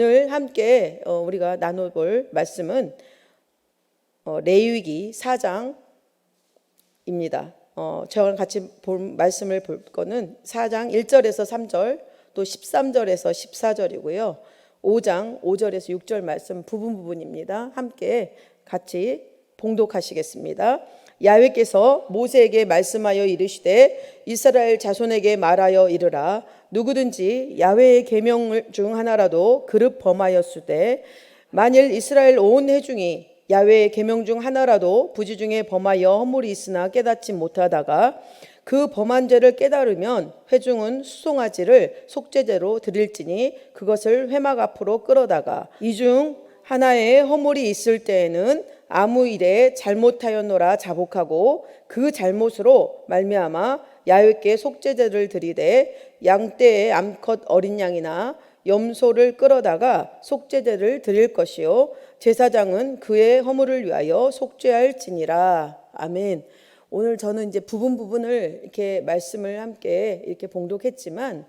오늘 함께 우리가 나눠볼 말씀은 레위기 4장입니다. 저랑 같이 말씀을 볼 거는 4장 1절에서 3절 또 13절에서 14절이고요. 5장 5절에서 6절 말씀 부분입니다. 함께 같이 봉독하시겠습니다. 야훼께서 모세에게 말씀하여 이르시되 이스라엘 자손에게 말하여 이르라. 누구든지 야훼의 계명 중 하나라도 그릇 범하였으되 만일 이스라엘 온 회중이 야훼의 계명 중 하나라도 부지 중에 범하여 허물이 있으나 깨닫지 못하다가 그 범한 죄를 깨달으면 회중은 수송아지를 속죄제로 드릴지니 그것을 회막 앞으로 끌어다가 이 중 하나의 허물이 있을 때에는 아무 일에 잘못하였노라 자복하고 그 잘못으로 말미암아 야훼께 속죄제를 드리되 양떼의 암컷 어린 양이나 염소를 끌어다가 속죄제를 드릴 것이요 제사장은 그의 허물을 위하여 속죄할지니라. 아멘. 오늘 저는 이제 부분을 이렇게 말씀을 함께 이렇게 봉독했지만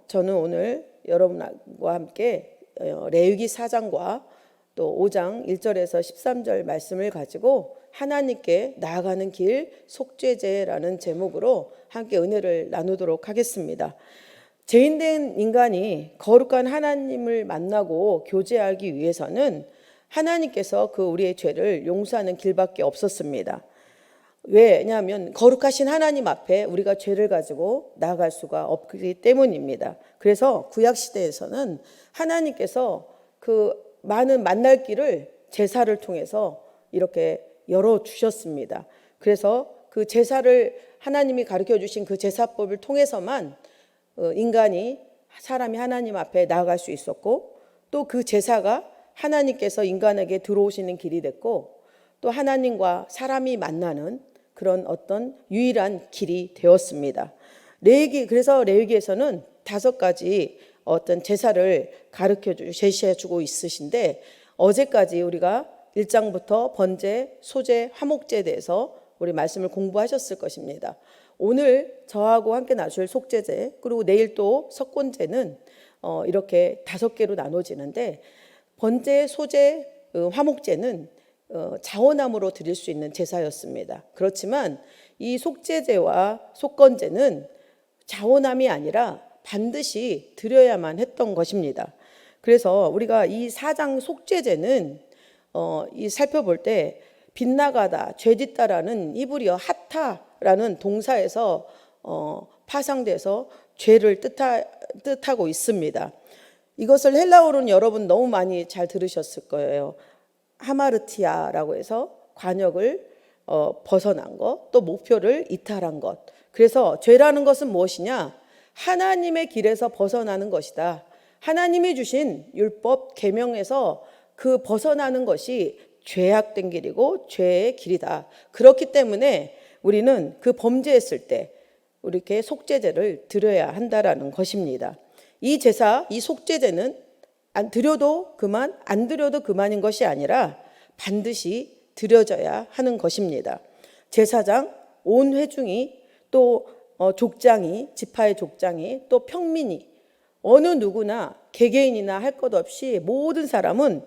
저는 오늘 여러분과 함께 레위기 4장과 또 5장 1절에서 13절 말씀을 가지고 하나님께 나아가는 길 속죄제라는 제목으로 함께 은혜를 나누도록 하겠습니다. 죄인된 인간이 거룩한 하나님을 만나고 교제하기 위해서는 하나님께서 그 우리의 죄를 용서하는 길밖에 없었습니다. 왜냐하면 거룩하신 하나님 앞에 우리가 죄를 가지고 나아갈 수가 없기 때문입니다. 그래서 구약시대에서는 하나님께서 그 많은 만날 길을 제사를 통해서 이렇게 열어주셨습니다. 그래서 그 제사를 하나님이 가르쳐 주신 그 제사법을 통해서만 사람이 하나님 앞에 나아갈 수 있었고 또 그 제사가 하나님께서 인간에게 들어오시는 길이 됐고 또 하나님과 사람이 만나는 그런 어떤 유일한 길이 되었습니다. 그래서 레위기에서는 5가지 어떤 제사를 제시해 주고 있으신데 어제까지 우리가 1장부터 번제, 소제, 화목제에 대해서 우리 말씀을 공부하셨을 것입니다. 오늘 저하고 함께 나눌 속죄제 그리고 내일 또 석곤제는 이렇게 5개로 나눠지는데 번제, 소제, 화목제는 자원함으로 드릴 수 있는 제사였습니다. 그렇지만 이 속죄제와 속건제는 자원함이 아니라 반드시 드려야만 했던 것입니다. 그래서 우리가 이 4장 속죄제는 살펴볼 때 빗나가다, 죄짓다라는 히브리어 하타라는 동사에서 파생돼서 죄를 뜻하고 있습니다. 이것을 헬라어로는 여러분 너무 많이 잘 들으셨을 거예요. 하마르티아라고 해서 관역을 벗어난 것, 또 목표를 이탈한 것. 그래서 죄라는 것은 무엇이냐? 하나님의 길에서 벗어나는 것이다. 하나님이 주신 율법 계명에서 그 벗어나는 것이 죄악된 길이고 죄의 길이다. 그렇기 때문에 우리는 그 범죄했을 때 이렇게 속죄제를 드려야 한다라는 것입니다. 이 제사, 이 속죄제는 드려도 그만, 안 드려도 그만인 것이 아니라 반드시 드려져야 하는 것입니다. 제사장, 온 회중이 또 족장이, 지파의 족장이 또 평민이 어느 누구나 개개인이나 할 것 없이 모든 사람은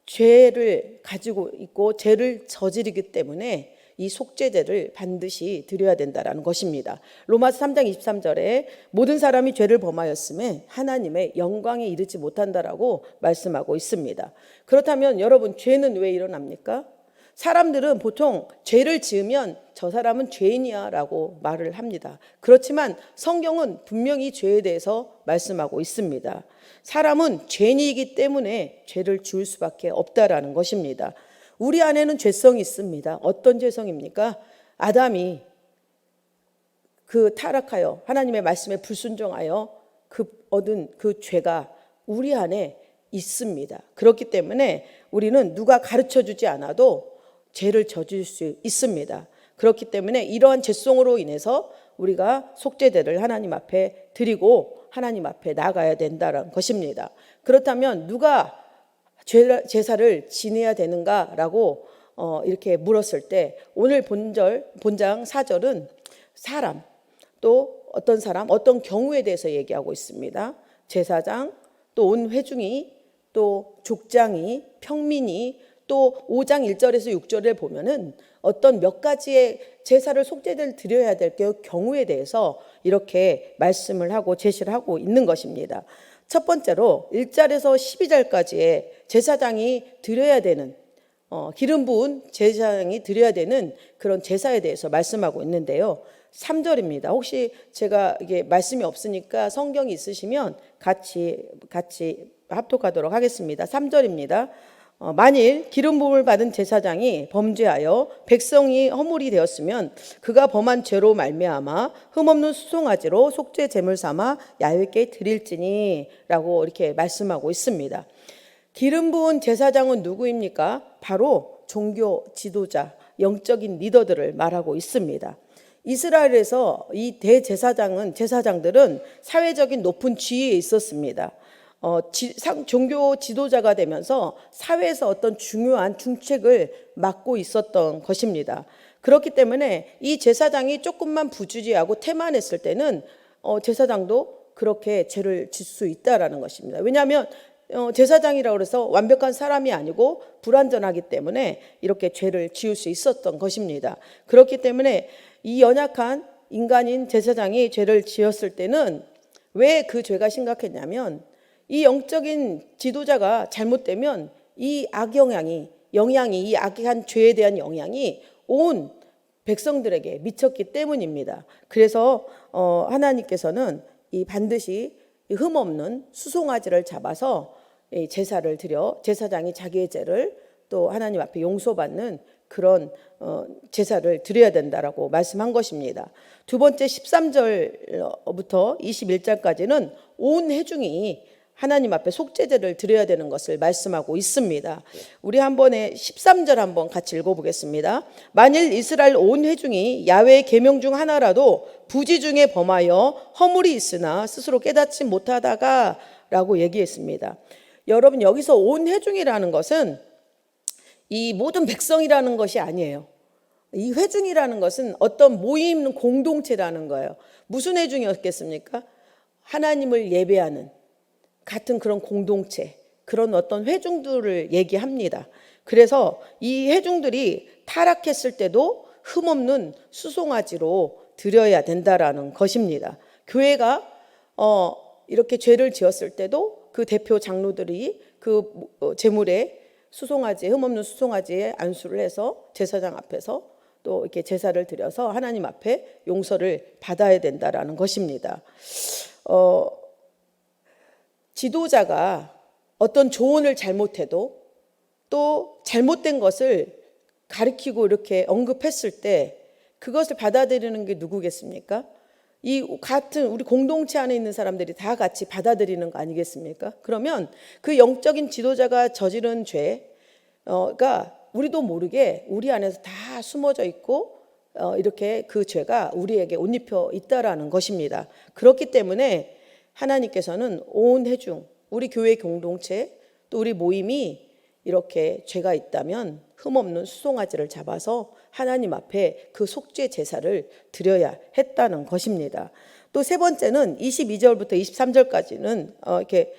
죄를 가지고 있고 죄를 저지르기 때문에 이 속죄제를 반드시 드려야 된다는 것입니다. 로마서 3장 23절에 모든 사람이 죄를 범하였음에 하나님의 영광에 이르지 못한다라고 말씀하고 있습니다. 그렇다면 여러분 죄는 왜 일어납니까? 사람들은 보통 죄를 지으면 저 사람은 죄인이야 라고 말을 합니다. 그렇지만 성경은 분명히 죄에 대해서 말씀하고 있습니다. 사람은 죄인이기 때문에 죄를 지을 수밖에 없다라는 것입니다. 우리 안에는 죄성이 있습니다. 어떤 죄성입니까? 아담이 타락하여 하나님의 말씀에 불순종하여 얻은 그 죄가 우리 안에 있습니다. 그렇기 때문에 우리는 누가 가르쳐 주지 않아도 죄를 저질 수 있습니다. 그렇기 때문에 이러한 죄성으로 인해서 우리가 속죄제를 하나님 앞에 드리고 하나님 앞에 나가야 된다는 것입니다. 그렇다면 누가 제사를 지내야 되는가라고 이렇게 물었을 때 오늘 본장 4절은 사람 또 어떤 사람 어떤 경우에 대해서 얘기하고 있습니다. 제사장 또 온 회중이 또 족장이, 평민이, 또 5장 1절에서 6절에 보면은 어떤 몇 가지의 제사를 속죄를 드려야 될 경우에 대해서 이렇게 말씀을 하고 제시를 하고 있는 것입니다. 첫 번째로 1절에서 12절까지의 제사장이 드려야 되는 기름 부은 제사장이 드려야 되는 그런 제사에 대해서 말씀하고 있는데요. 3절입니다. 혹시 제가 이게 말씀이 없으니까 성경이 있으시면 같이 합독하도록 하겠습니다. 3절입니다. 만일 기름 부음을 받은 제사장이 범죄하여 백성이 허물이 되었으면 그가 범한 죄로 말미암아 흠없는 수송아지로 속죄 제물 삼아 야훼께 드릴지니 라고 이렇게 말씀하고 있습니다. 기름 부은 제사장은 누구입니까? 바로 종교 지도자, 영적인 리더들을 말하고 있습니다. 이스라엘에서 이 제사장들은 사회적인 높은 지위에 있었습니다. 종교 지도자가 되면서 사회에서 어떤 중요한 중책을 맡고 있었던 것입니다. 그렇기 때문에 이 제사장이 조금만 부주의하고 태만했을 때는 제사장도 그렇게 죄를 질 수 있다라는 것입니다. 왜냐하면 제사장이라고 해서 완벽한 사람이 아니고 불완전하기 때문에 이렇게 죄를 지을 수 있었던 것입니다. 그렇기 때문에 이 연약한 인간인 제사장이 죄를 지었을 때는 왜 그 죄가 심각했냐면 이 영적인 지도자가 잘못되면 이 악영향이 이 악한 죄에 대한 영향이 온 백성들에게 미쳤기 때문입니다. 그래서 하나님께서는 이 반드시 흠없는 수송아지를 잡아서 제사를 드려 제사장이 자기의 죄를 또 하나님 앞에 용서받는 그런 제사를 드려야 된다라고 말씀한 것입니다. 두 번째 13절부터 21절까지는 온 회중이 하나님 앞에 속죄제를 드려야 되는 것을 말씀하고 있습니다. 우리 한 번에 13절 한번 같이 읽어보겠습니다. 만일 이스라엘 온 회중이 야훼의 계명 중 하나라도 부지 중에 범하여 허물이 있으나 스스로 깨닫지 못하다가 라고 얘기했습니다. 여러분, 여기서 온 회중이라는 것은 이 모든 백성이라는 것이 아니에요. 이 회중이라는 것은 어떤 모임 공동체라는 거예요. 무슨 회중이었겠습니까? 하나님을 예배하는 같은 그런 공동체, 그런 어떤 회중들을 얘기합니다. 그래서 이 회중들이 타락했을 때도 흠없는 수송아지로 드려야 된다라는 것입니다. 교회가 이렇게 죄를 지었을 때도 그 대표 장로들이 그 제물에 흠없는 수송아지에 안수를 해서 제사장 앞에서 또 이렇게 제사를 드려서 하나님 앞에 용서를 받아야 된다라는 것입니다. 지도자가 어떤 조언을 잘못해도 또 잘못된 것을 가르치고 이렇게 언급했을 때 그것을 받아들이는 게 누구겠습니까? 이 같은 우리 공동체 안에 있는 사람들이 다 같이 받아들이는 거 아니겠습니까? 그러면 그 영적인 지도자가 저지른 죄가 우리도 모르게 우리 안에서 다 숨어져 있고 이렇게 그 죄가 우리에게 옷 입혀 있다라는 것입니다. 그렇기 때문에 하나님께서는 온 회중, 우리 교회 공동체, 또 우리 모임이 이렇게 죄가 있다면 흠없는 수송아지를 잡아서 하나님 앞에 그 속죄 제사를 드려야 했다는 것입니다. 또 세 번째는 22절부터 23절까지는 이렇게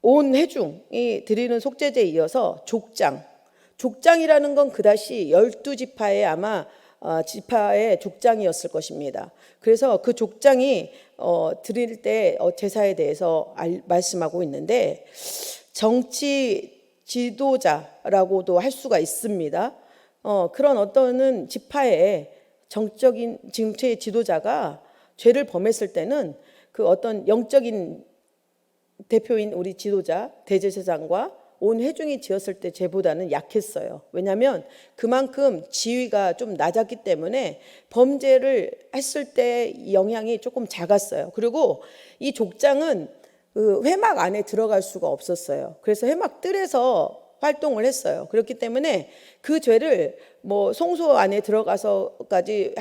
온 회중이 드리는 속죄제에 이어서 족장이라는 건 그다시 12지파의 아마 지파의 족장이었을 것입니다. 그래서 그 족장이 드릴 때 제사에 대해서 말씀하고 있는데 정치 지도자라고도 할 수가 있습니다. 그런 어떤 지파의 정적인 정치의 지도자가 죄를 범했을 때는 그 어떤 영적인 대표인 우리 지도자 대제사장과 온 회중이 지었을 때 죄보다는 약했어요. 왜냐하면 그만큼 지위가 좀 낮았기 때문에 범죄를 했을 때 영향이 조금 작았어요. 그리고 이 족장은 그 회막 안에 들어갈 수가 없었어요. 그래서 회막 뜰에서 활동을 했어요. 그렇기 때문에 그 죄를 뭐 송소 안에 들어가서까지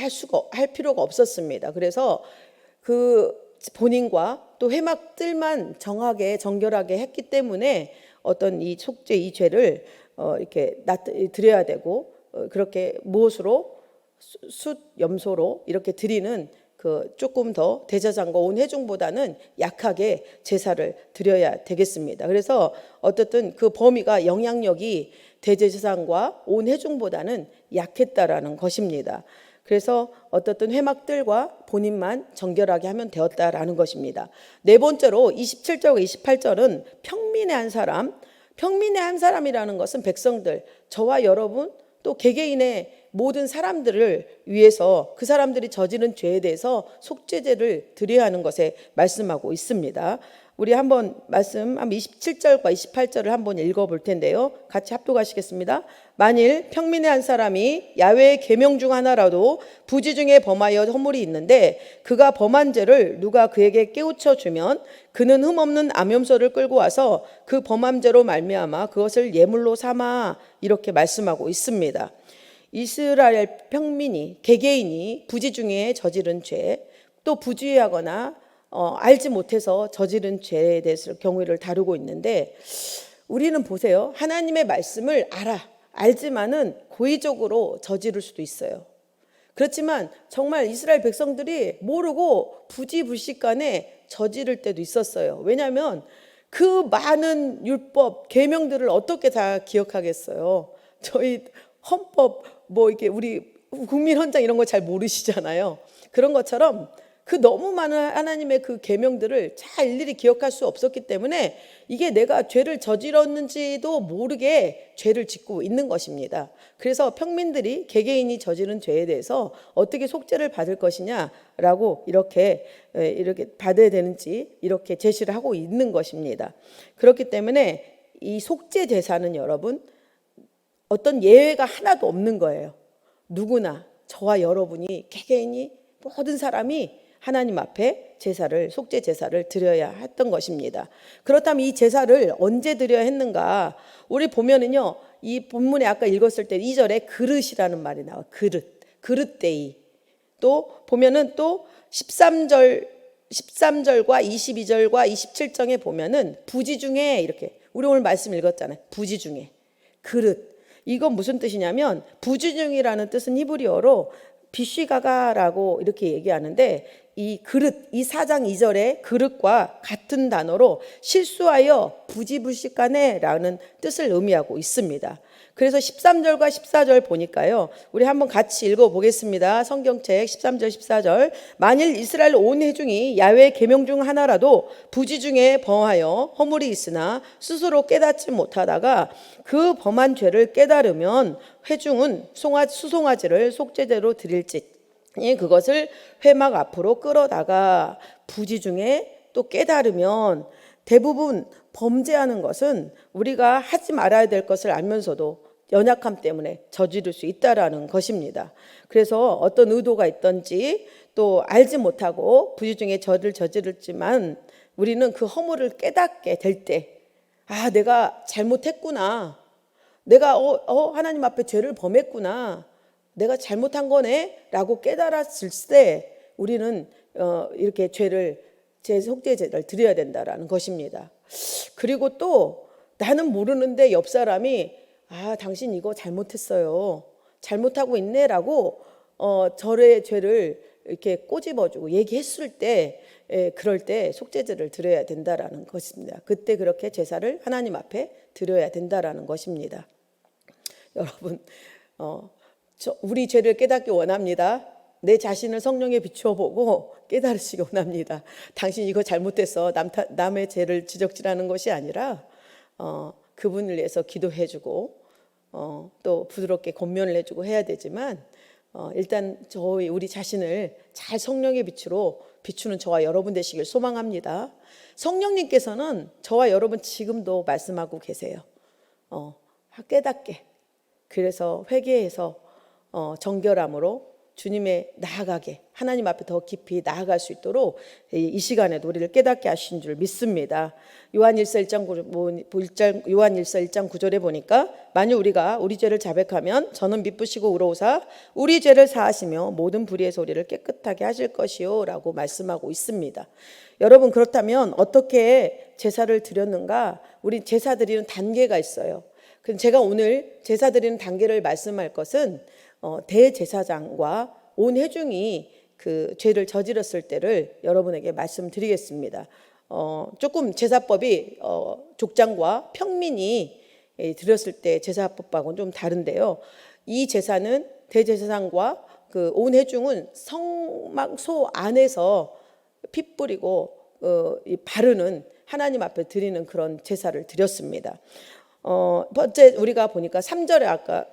할 필요가 없었습니다. 그래서 그 본인과 또 회막 뜰만 정결하게 했기 때문에 어떤 이 속죄 이 죄를 이렇게 드려야 되고 그렇게 무엇으로 숫 염소로 이렇게 드리는 그 조금 더 대제사장과 온 회중보다는 약하게 제사를 드려야 되겠습니다. 그래서 어떻든 그 범위가 영향력이 대제사장과 온 회중보다는 약했다라는 것입니다. 그래서 어떻든 회막들과 본인만 정결하게 하면 되었다라는 것입니다. 네 번째로 27절과 28절은 평민의 한 사람, 평민의 한 사람이라는 것은 백성들, 저와 여러분 또 개개인의 모든 사람들을 위해서 그 사람들이 저지른 죄에 대해서 속죄제를 드려야 하는 것에 말씀하고 있습니다. 우리 한번 말씀 27절과 28절을 한번 읽어볼 텐데요. 같이 합독하시겠습니다. 만일 평민의 한 사람이 야훼의 계명 중 하나라도 부지 중에 범하여 허물이 있는데 그가 범한 죄를 누가 그에게 깨우쳐 주면 그는 흠없는 암염소를 끌고 와서 그 범한 죄로 말미암아 그것을 예물로 삼아, 이렇게 말씀하고 있습니다. 이스라엘 평민이 개개인이 부지 중에 저지른 죄, 또 부주의하거나 알지 못해서 저지른 죄에 대해서 경우를 다루고 있는데, 우리는 보세요. 하나님의 말씀을 알지만은 고의적으로 저지를 수도 있어요. 그렇지만 정말 이스라엘 백성들이 모르고 부지불식간에 저지를 때도 있었어요. 왜냐하면 그 많은 율법, 계명들을 어떻게 다 기억하겠어요. 저희 헌법, 이렇게 우리 국민헌장 이런 거 잘 모르시잖아요. 그런 것처럼 그 너무 많은 하나님의 그 계명들을 잘 일일이 기억할 수 없었기 때문에 이게 내가 죄를 저질렀는지도 모르게 죄를 짓고 있는 것입니다. 그래서 평민들이 개개인이 저지른 죄에 대해서 어떻게 속죄를 받을 것이냐라고 이렇게 받아야 되는지 이렇게 제시를 하고 있는 것입니다. 그렇기 때문에 이 속죄 제사는 여러분 어떤 예외가 하나도 없는 거예요. 누구나 저와 여러분이 개개인이 모든 사람이 하나님 앞에 제사를, 속죄 제사를 드려야 했던 것입니다. 그렇다면 이 제사를 언제 드려야 했는가? 우리 보면은요, 이 본문에 아까 읽었을 때 2절에 그릇이라는 말이 나와. 그릇데이. 또 보면은 또 13절과 22절과 27절에 보면은 부지 중에, 이렇게 우리 오늘 말씀 읽었잖아요. 부지 중에 그릇. 이건 무슨 뜻이냐면 부지 중이라는 뜻은 히브리어로 비쉬가가라고 이렇게 얘기하는데, 이 그릇, 이 4장 2절의 그릇과 같은 단어로 실수하여 부지불식간에 라는 뜻을 의미하고 있습니다. 그래서 13절과 14절 보니까요, 우리 한번 같이 읽어보겠습니다. 성경책 13절 14절. 만일 이스라엘 온 회중이 야훼의 계명 중 하나라도 부지 중에 범하여 허물이 있으나 스스로 깨닫지 못하다가 그 범한 죄를 깨달으면 회중은 수송아지를 속죄제로 드릴지 그것을 회막 앞으로 끌어다가 부지 중에 또 깨달으면, 대부분 범죄하는 것은 우리가 하지 말아야 될 것을 알면서도 연약함 때문에 저지를 수 있다라는 것입니다. 그래서 어떤 의도가 있든지 또 알지 못하고 부지 중에 죄를 저지르지만 우리는 그 허물을 깨닫게 될 때, 내가 잘못했구나, 내가 하나님 앞에 죄를 범했구나, 내가 잘못한 거네 라고 깨달았을 때 우리는 이렇게 속죄제를 드려야 된다라는 것입니다. 그리고 또 나는 모르는데 옆 사람이 당신 이거 잘못했어요, 잘못하고 있네 라고 저의 죄를 이렇게 꼬집어주고 얘기했을 때, 그럴 때 속죄제를 드려야 된다라는 것입니다. 그때 그렇게 제사를 하나님 앞에 드려야 된다라는 것입니다. 여러분, 우리 죄를 깨닫기 원합니다. 내 자신을 성령에 비추어 보고 깨달으시기 원합니다. 당신 이거 잘못했어, 남의 죄를 지적질하는 것이 아니라 그분을 위해서 기도해주고 또 부드럽게 권면을 해주고 해야 되지만, 일단 우리 자신을 잘 성령의 빛으로 비추는 저와 여러분 되시길 소망합니다. 성령님께서는 저와 여러분 지금도 말씀하고 계세요. 깨닫게. 그래서 회개해서 정결함으로 주님의 나아가게, 하나님 앞에 더 깊이 나아갈 수 있도록 이 시간에도 우리를 깨닫게 하신 줄 믿습니다. 요한일서 1장 9절에 보니까 만일 우리가 우리 죄를 자백하면 저는 미쁘시고 의로우사 우리 죄를 사하시며 모든 불의에서 우리를 깨끗하게 하실 것이요 라고 말씀하고 있습니다. 여러분, 그렇다면 어떻게 제사를 드렸는가? 우리 제사 드리는 단계가 있어요. 제가 오늘 제사 드리는 단계를 말씀할 것은 대제사장과 온 회중이 그 죄를 저질렀을 때를 여러분에게 말씀드리겠습니다. 조금 제사법이 족장과 평민이 드렸을 때 제사법하고는 좀 다른데요. 이 제사는 대제사장과 그 온 회중은 성막소 안에서 피 뿌리고 바르는 하나님 앞에 드리는 그런 제사를 드렸습니다. 번째 우리가 보니까 3절에 아까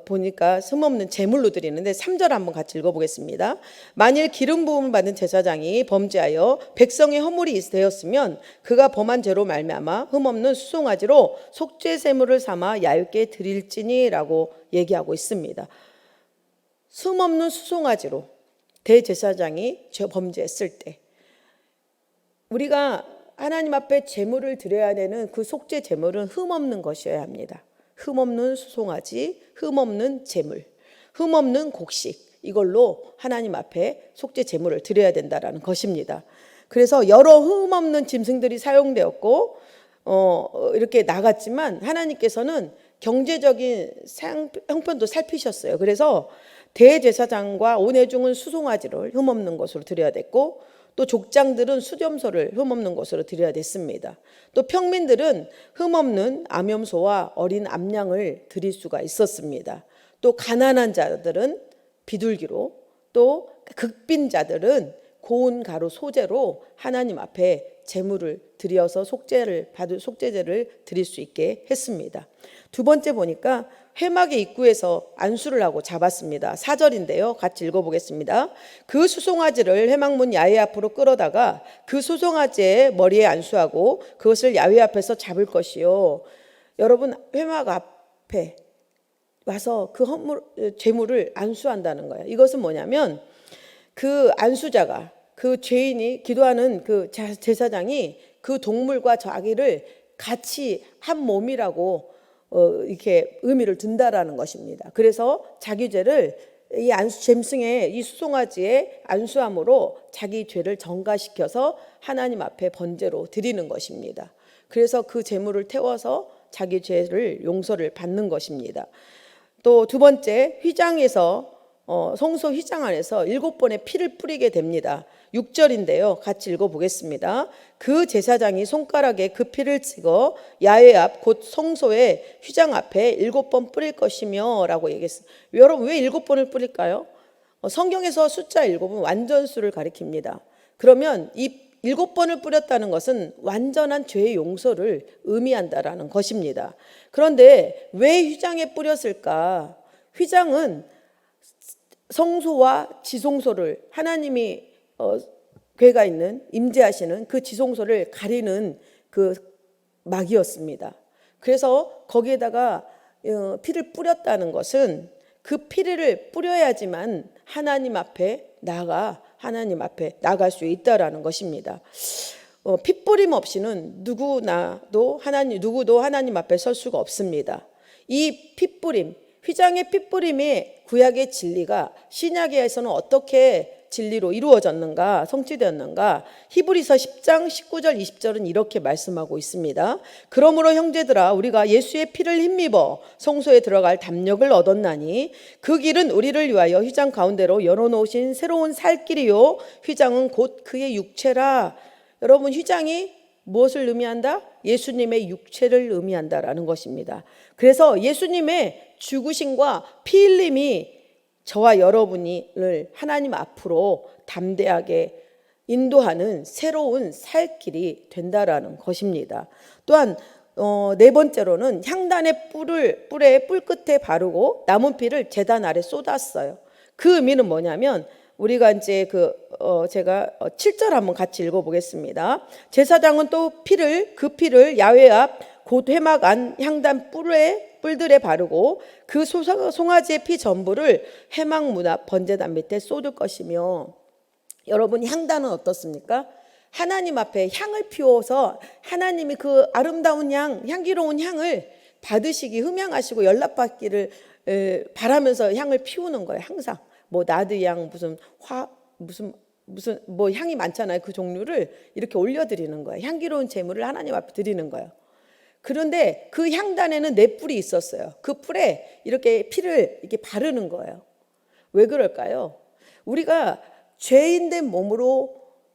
보니까 흠없는 제물로 드리는데 3절 한번 같이 읽어보겠습니다. 만일 기름 부음을 받은 제사장이 범죄하여 백성의 허물이 되었으면 그가 범한 죄로 말미암아 흠없는 수송아지로 속죄 제물을 삼아 얇게 드릴지니라고 얘기하고 있습니다. 흠없는 수송아지로 대제사장이 범죄했을 때 우리가 하나님 앞에 제물을 드려야 되는 그 속죄 제물은 흠없는 것이어야 합니다. 흠없는 수송아지, 흠없는 제물, 흠없는 곡식, 이걸로 하나님 앞에 속죄 제물을 드려야 된다라는 것입니다. 그래서 여러 흠없는 짐승들이 사용되었고 이렇게 나갔지만 하나님께서는 경제적인 형편도 살피셨어요. 그래서 대제사장과 온 회중은 수송아지를 흠없는 것으로 드려야 됐고, 또 족장들은 수렴소를 흠없는 것으로 드려야 됐습니다. 또 평민들은 흠없는 암염소와 어린 암양을 드릴 수가 있었습니다. 또 가난한 자들은 비둘기로, 또 극빈자들은 고운 가루 소재로 하나님 앞에 제물을 드려서 속죄제를 드릴 수 있게 했습니다. 두 번째 보니까 회막의 입구에서 안수를 하고 잡았습니다. 4절인데요. 같이 읽어보겠습니다. 그 수송아지를 회막문 야외 앞으로 끌어다가 그 수송아지의 머리에 안수하고 그것을 야외 앞에서 잡을 것이요. 여러분, 회막 앞에 와서 그 죄물을 안수한다는 거예요. 이것은 뭐냐면 그 안수자가, 그 죄인이 기도하는 그 제사장이 그 동물과 자기를 같이 한 몸이라고 이렇게 의미를 둔다라는 것입니다. 그래서 자기 죄를 이 짐승의 이 수송아지의 안수함으로 자기 죄를 전가시켜서 하나님 앞에 번제로 드리는 것입니다. 그래서 그 제물을 태워서 자기 죄를 용서를 받는 것입니다. 또 두 번째, 휘장에서 성소 휘장 안에서 7번의 피를 뿌리게 됩니다. 6절인데요. 같이 읽어보겠습니다. 그 제사장이 손가락에 그 피를 찍어 야외 앞 곧 성소의 휘장 앞에 7번 뿌릴 것이며 라고 얘기했습니다. 여러분, 왜 7번을 뿌릴까요? 성경에서 숫자 7은 완전수를 가리킵니다. 그러면 이 7번을 뿌렸다는 것은 완전한 죄의 용서를 의미한다라는 것입니다. 그런데 왜 휘장에 뿌렸을까? 휘장은 성소와 지성소를 하나님이 괴가 있는 임재하시는 그 지성소를 가리는 그 막이었습니다. 그래서 거기에다가 피를 뿌렸다는 것은 그 피를 뿌려야지만 하나님 앞에 나갈 수 있다라는 것입니다. 피 뿌림 없이는 누구도 하나님 앞에 설 수가 없습니다. 이 피 뿌림, 휘장의 피 뿌림이 구약의 진리가 신약에서는 어떻게 진리로 이루어졌는가, 성취되었는가? 히브리서 10장 19절 20절은 이렇게 말씀하고 있습니다. 그러므로 형제들아, 우리가 예수의 피를 힘입어 성소에 들어갈 담력을 얻었나니 그 길은 우리를 위하여 휘장 가운데로 열어놓으신 새로운 살 길이요, 휘장은 곧 그의 육체라. 여러분, 휘장이 무엇을 의미한다? 예수님의 육체를 의미한다라는 것입니다. 그래서 예수님의 죽으심과 피 흘림이 저와 여러분을 하나님 앞으로 담대하게 인도하는 새로운 살 길이 된다라는 것입니다. 또한 네 번째로는 향단의 뿔에 뿔 끝에 바르고 남은 피를 제단 아래 쏟았어요. 그 의미는 뭐냐면 우리가 이제 제가 7절 한번 같이 읽어보겠습니다. 제사장은 또 그 피를 야외 앞 곧 회막 안 향단 뿔들에 바르고 그 송아지의 피 전부를 회막 문 앞 번제단 밑에 쏟을 것이며. 여러분, 향단은 어떻습니까? 하나님 앞에 향을 피워서 하나님이 그 아름다운 향기로운 향을 받으시기, 흠양하시고 연락받기를 바라면서 향을 피우는 거예요. 항상 뭐 나드향, 무슨 뭐 향이 많잖아요. 그 종류를 이렇게 올려드리는 거예요. 향기로운 제물을 하나님 앞에 드리는 거예요. 그런데 그 향단에는 네 뿔이 있었어요. 그 뿔에 이렇게 피를 이렇게 바르는 거예요. 왜 그럴까요? 우리가 죄인된 몸으로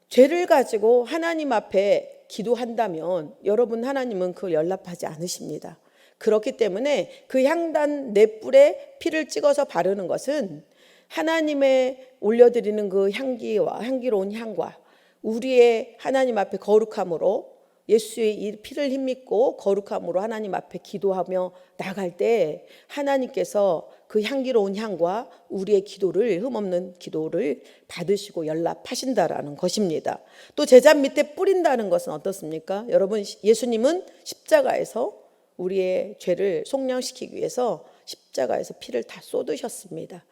죄를 가지고 하나님 앞에 기도한다면 여러분, 하나님은 그걸 연락하지 않으십니다. 그렇기 때문에 그 향단 네 뿔에 피를 찍어서 바르는 것은 하나님의 올려드리는 그 향기와 향기로운 향과 우리의 하나님 앞에 거룩함으로, 예수의 이 피를 힘입고 거룩함으로 하나님 앞에 기도하며 나갈 때 하나님께서 그 향기로운 향과 우리의 기도를, 흠없는 기도를 받으시고 연락하신다라는 것입니다. 또 제잔 밑에 뿌린다는 것은 어떻습니까? 여러분, 예수님은 십자가에서 우리의 죄를 속량시키기 위해서 십자가에서 피를 다 쏟으셨습니다.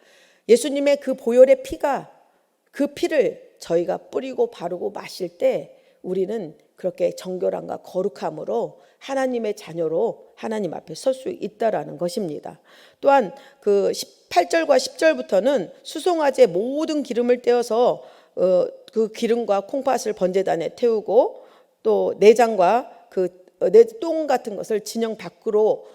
예수님의 그 보혈의 피가, 그 피를 저희가 뿌리고 바르고 마실 때 우리는 그렇게 정결함과 거룩함으로 하나님의 자녀로 하나님 앞에 설 수 있다라는 것입니다. 또한 그 18절과 10절부터는 수송아지의 모든 기름을 떼어서 그 기름과 콩팥을 번제단에 태우고, 또 내장과 똥 같은 것을 진영 밖으로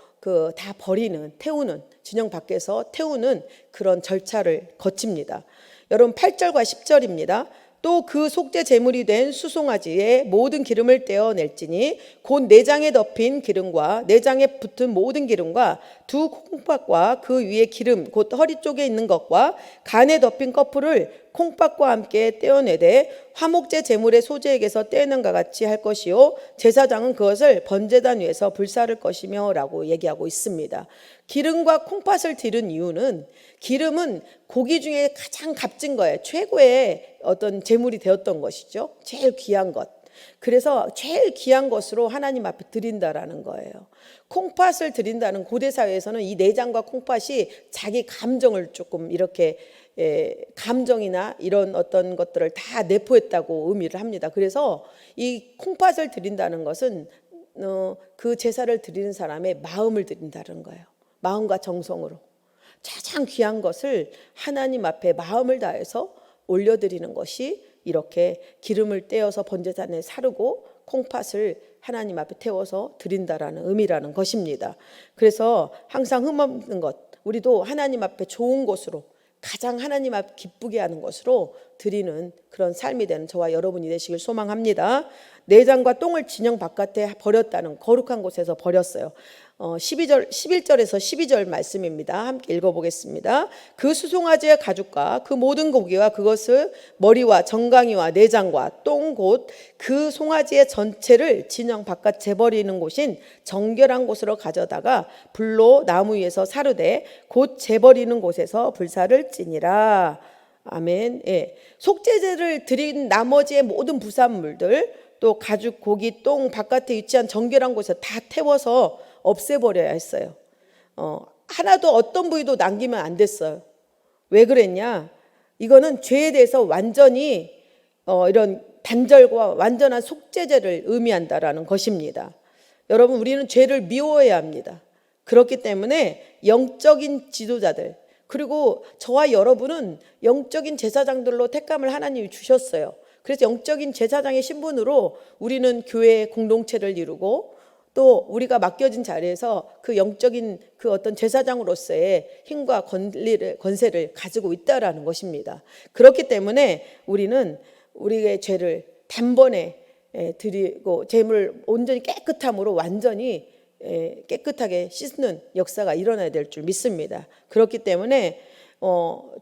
다 버리는, 태우는, 진영 밖에서 태우는 그런 절차를 거칩니다. 여러분, 8절과 10절입니다. 또 그 속죄 제물이 된 수송아지의 모든 기름을 떼어낼지니 곧 내장에 덮인 기름과 내장에 붙은 모든 기름과 두 콩팥과 그 위에 기름 곧 허리 쪽에 있는 것과 간에 덮인 커플을 콩팥과 함께 떼어내되 화목제 제물의 소재에게서 떼는 것 같이 할 것이요 제사장은 그것을 번제단 위에서 불사를 것이며 라고 얘기하고 있습니다. 기름과 콩팥을 드린 이유는, 기름은 고기 중에 가장 값진 거예요. 최고의 어떤 제물이 되었던 것이죠. 제일 귀한 것. 그래서 제일 귀한 것으로 하나님 앞에 드린다라는 거예요. 콩팥을 드린다는 고대 사회에서는 이 내장과 콩팥이 자기 감정을 조금 이렇게 감정이나 이런 어떤 것들을 다 내포했다고 의미를 합니다. 그래서 이 콩팥을 드린다는 것은 그 제사를 드리는 사람의 마음을 드린다는 거예요. 마음과 정성으로 가장 귀한 것을 하나님 앞에 마음을 다해서 올려드리는 것이 이렇게 기름을 떼어서 번제단에 사르고 콩팥을 하나님 앞에 태워서 드린다라는 의미라는 것입니다. 그래서 항상 흠없는 것, 우리도 하나님 앞에 좋은 것으로, 가장 하나님 앞 기쁘게 하는 것으로 드리는 그런 삶이 되는 저와 여러분이 되시길 소망합니다. 내장과 똥을 진영 바깥에 버렸다는, 거룩한 곳에서 버렸어요. 11절에서 12절 말씀입니다. 함께 읽어보겠습니다. 그 수송아지의 가죽과 그 모든 고기와 그것을 머리와 정강이와 내장과 똥 곧 그 송아지의 전체를 진영 바깥 재버리는 곳인 정결한 곳으로 가져다가 불로 나무 위에서 사르되 곧 재버리는 곳에서 불사를 찌니라. 아멘. 예. 속죄제를 드린 나머지의 모든 부산물들, 또 가죽, 고기, 똥 바깥에 위치한 정결한 곳에 다 태워서 없애버려야 했어요. 하나도 어떤 부위도 남기면 안 됐어요. 왜 그랬냐? 이거는 죄에 대해서 완전히 이런 단절과 완전한 속죄제를 의미한다라는 것입니다. 여러분, 우리는 죄를 미워해야 합니다. 그렇기 때문에 영적인 지도자들, 그리고 저와 여러분은 영적인 제사장들로 택감을 하나님이 주셨어요. 그래서 영적인 제사장의 신분으로 우리는 교회 공동체를 이루고, 또 우리가 맡겨진 자리에서 그 영적인 그 어떤 제사장으로서의 힘과 권세를 가지고 있다라는 것입니다. 그렇기 때문에 우리는 우리의 죄를 단번에 드리고 제물을 온전히 깨끗함으로 완전히 깨끗하게 씻는 역사가 일어나야 될 줄 믿습니다. 그렇기 때문에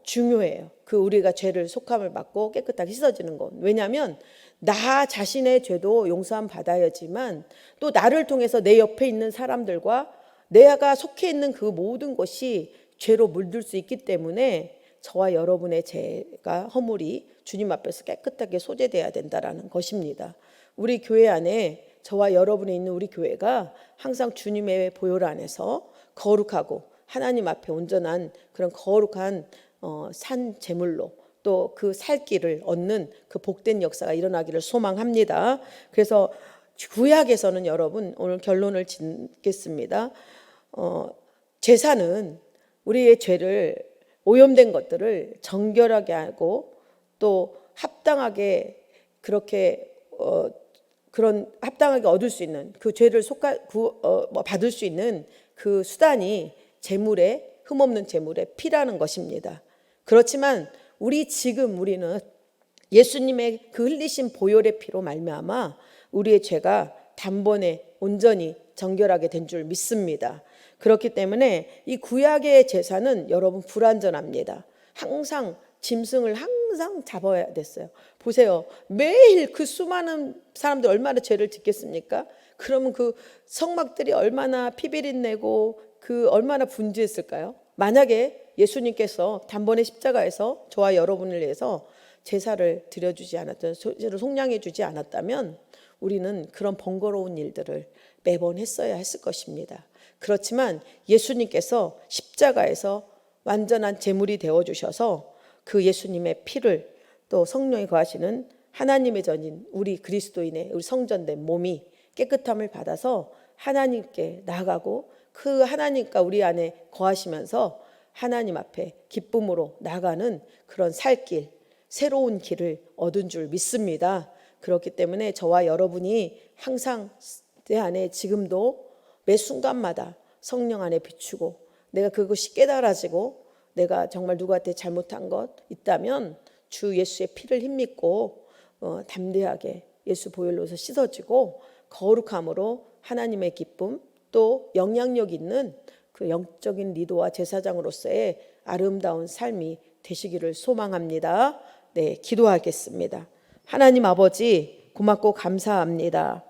중요해요. 그 우리가 죄를 속함을 받고 깨끗하게 씻어지는 것. 왜냐하면 나 자신의 죄도 용서함 받아야지만 또 나를 통해서 내 옆에 있는 사람들과 내가 속해 있는 그 모든 것이 죄로 물들 수 있기 때문에 저와 여러분의 죄가, 허물이 주님 앞에서 깨끗하게 소재돼야 된다라는 것입니다. 우리 교회 안에, 저와 여러분이 있는 우리 교회가 항상 주님의 보혈 안에서 거룩하고 하나님 앞에 온전한 그런 거룩한 산 제물로 또 그 살기를 얻는 그 복된 역사가 일어나기를 소망합니다. 그래서 구약에서는 여러분, 오늘 결론을 짓겠습니다. 제사는 우리의 죄를, 오염된 것들을 정결하게 하고 또 합당하게 그렇게 그런 합당하게 얻을 수 있는 그 죄를 받을 수 있는 그 수단이 제물의, 흠없는 제물의 피라는 것입니다. 그렇지만 우리는 예수님의 그 흘리신 보혈의 피로 말미암아 우리의 죄가 단번에 온전히 정결하게 된 줄 믿습니다. 그렇기 때문에 이 구약의 제사는 여러분 불완전합니다. 항상 짐승을 항상 잡아야 됐어요. 보세요. 매일 그 수많은 사람들 얼마나 죄를 짓겠습니까? 그러면 그 성막들이 얼마나 피비린내고 그 얼마나 분주했을까요? 만약에 예수님께서 단번에 십자가에서 저와 여러분을 위해서 제사를 드려주지 않았던, 제사를 속량해 주지 않았다면 우리는 그런 번거로운 일들을 매번 했어야 했을 것입니다. 그렇지만 예수님께서 십자가에서 완전한 제물이 되어주셔서 그 예수님의 피를 또 성령이 거하시는 하나님의 전인 우리 그리스도인의 우리 성전된 몸이 깨끗함을 받아서 하나님께 나아가고 그 하나님과 우리 안에 거하시면서 하나님 앞에 기쁨으로 나가는 그런 살길, 새로운 길을 얻은 줄 믿습니다. 그렇기 때문에 저와 여러분이 항상 내 안에 지금도 매 순간마다 성령 안에 비추고 내가 그것이 깨달아지고 내가 정말 누구한테 잘못한 것 있다면 주 예수의 피를 힘입고 담대하게 예수 보혈로서 씻어지고 거룩함으로 하나님의 기쁨 또 영향력 있는 그 영적인 리더와 제사장으로서의 아름다운 삶이 되시기를 소망합니다. 네, 기도하겠습니다. 하나님 아버지 고맙고 감사합니다.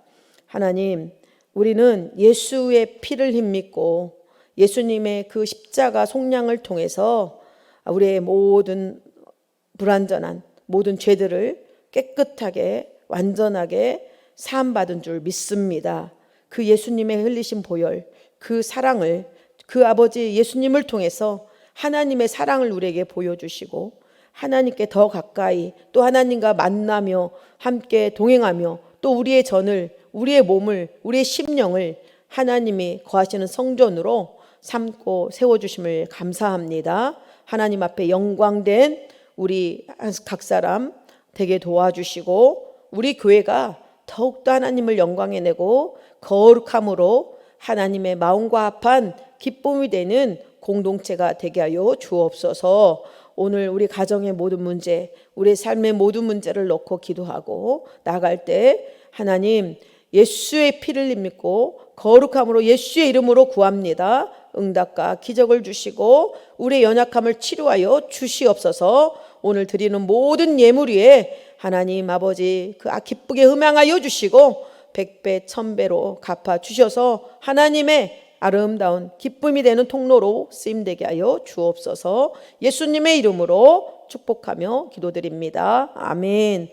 하나님, 우리는 예수의 피를 힘입고 예수님의 그 십자가 속량을 통해서 우리의 모든 불완전한 모든 죄들을 깨끗하게 완전하게 사함받은 줄 믿습니다. 그 예수님의 흘리신 보혈, 그 사랑을 그 아버지 예수님을 통해서 하나님의 사랑을 우리에게 보여주시고 하나님께 더 가까이 또 하나님과 만나며 함께 동행하며 또 우리의 전을 우리의 몸을 우리의 심령을 하나님이 거하시는 성전으로 삼고 세워주심을 감사합니다. 하나님 앞에 영광된 우리 각 사람 되게 도와주시고 우리 교회가 더욱더 하나님을 영광에 내고 거룩함으로 하나님의 마음과 합한 기쁨이 되는 공동체가 되게 하여 주옵소서. 오늘 우리 가정의 모든 문제, 우리 삶의 모든 문제를 놓고 기도하고 나갈 때 하나님 예수의 피를 믿고 거룩함으로 예수의 이름으로 구합니다. 응답과 기적을 주시고 우리의 연약함을 치료하여 주시옵소서. 오늘 드리는 모든 예물 위에 하나님 아버지 그 기쁘게 음양하여 주시고 100배 1000배로 갚아 주셔서 하나님의 아름다운 기쁨이 되는 통로로 쓰임되게 하여 주옵소서. 예수님의 이름으로 축복하며 기도드립니다. 아멘.